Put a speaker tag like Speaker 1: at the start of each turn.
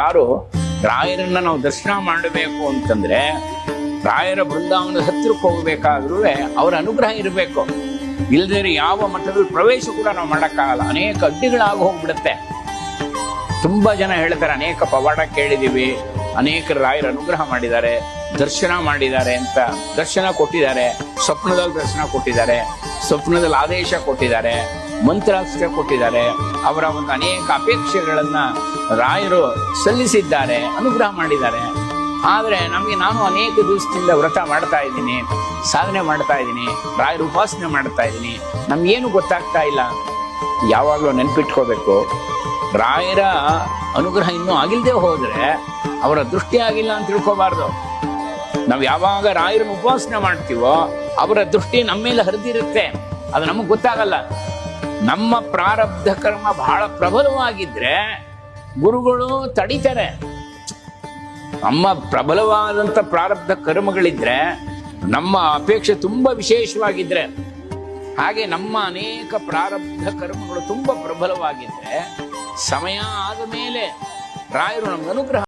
Speaker 1: ಯಾರು ರಾಯರನ್ನ ನಾವು ದರ್ಶನ ಮಾಡಬೇಕು ಅಂತಂದ್ರೆ ರಾಯರ ಬೃಂದಾವನದ ಹತ್ತಿರಕ್ಕೆ ಹೋಗ್ಬೇಕಾದ್ರೂ ಅವರ ಅನುಗ್ರಹ ಇರಬೇಕು. ಇಲ್ಲದೇ ಯಾವ ಮಠದಲ್ಲಿ ಪ್ರವೇಶ ಕೂಡ ನಾವು ಮಾಡೋಕ್ಕಾಗಲ್ಲ. ಅನೇಕ ಅಡ್ಡಿಗಳಾಗಿ ಹೋಗ್ಬಿಡುತ್ತೆ. ತುಂಬಾ ಜನ ಹೇಳ್ತಾರೆ, ಅನೇಕ ಪವಾಡ ಕೇಳಿದೀವಿ, ಅನೇಕ ರಾಯರ ಅನುಗ್ರಹ ಮಾಡಿದ್ದಾರೆ, ದರ್ಶನ ಮಾಡಿದ್ದಾರೆ ಅಂತ. ದರ್ಶನ ಕೊಟ್ಟಿದ್ದಾರೆ, ಸ್ವಪ್ನದಲ್ಲಿ ದರ್ಶನ ಕೊಟ್ಟಿದ್ದಾರೆ, ಸ್ವಪ್ನದಲ್ಲಿ ಆದೇಶ ಕೊಟ್ಟಿದ್ದಾರೆ, ಮಂತ್ರಾಸ್ತ್ರ ಕೊಟ್ಟಿದ್ದಾರೆ. ಅವರ ಒಂದು ಅನೇಕ ಅಪೇಕ್ಷೆಗಳನ್ನ ರಾಯರು ಸಲ್ಲಿಸಿದ್ದಾರೆ, ಅನುಗ್ರಹ ಮಾಡಿದ್ದಾರೆ. ಆದರೆ ನಾನು ಅನೇಕ ದಿವಸದಿಂದ ವ್ರತ ಮಾಡ್ತಾ ಇದ್ದೀನಿ, ಸಾಧನೆ ಮಾಡ್ತಾ ಇದ್ದೀನಿ, ರಾಯರ ಉಪಾಸನೆ ಮಾಡ್ತಾ ಇದ್ದೀನಿ, ನಮ್ಗೇನು ಗೊತ್ತಾಗ್ತಾ ಇಲ್ಲ. ಯಾವಾಗಲೂ ನೆನ್ಪಿಟ್ಕೋಬೇಕು, ರಾಯರ ಅನುಗ್ರಹ ಇನ್ನೂ ಆಗಿಲ್ಲದೆ ಹೋದ್ರೆ ಅವರ ದೃಷ್ಟಿ ಆಗಿಲ್ಲ ಅಂತ ತಿಳ್ಕೋಬಾರ್ದು. ನಾವು ಯಾವಾಗ ರಾಯರನ್ನು ಉಪಾಸನೆ ಮಾಡ್ತೀವೋ ಅವರ ದೃಷ್ಟಿ ನಮ್ಮ ಮೇಲೆ ಹರಿದಿರುತ್ತೆ, ಅದು ನಮಗೆ ಗೊತ್ತಾಗಲ್ಲ. ನಮ್ಮ ಪ್ರಾರಬ್ಧ ಕರ್ಮ ಬಹಳ ಪ್ರಬಲವಾಗಿದ್ರೆ ಗುರುಗಳು ತಡೀತಾರೆ. ನಮ್ಮ ಪ್ರಬಲವಾದಂಥ ಪ್ರಾರಬ್ಧ ಕರ್ಮಗಳಿದ್ರೆ, ನಮ್ಮ ಅಪೇಕ್ಷೆ ತುಂಬಾ ವಿಶೇಷವಾಗಿದ್ರೆ, ಹಾಗೆ ನಮ್ಮ ಅನೇಕ ಪ್ರಾರಬ್ಧ ಕರ್ಮಗಳು ತುಂಬಾ ಪ್ರಬಲವಾಗಿದ್ರೆ ಸಮಯ ಆದ ಮೇಲೆ ರಾಯರು ನಮ್ಗೆ ಅನುಗ್ರಹ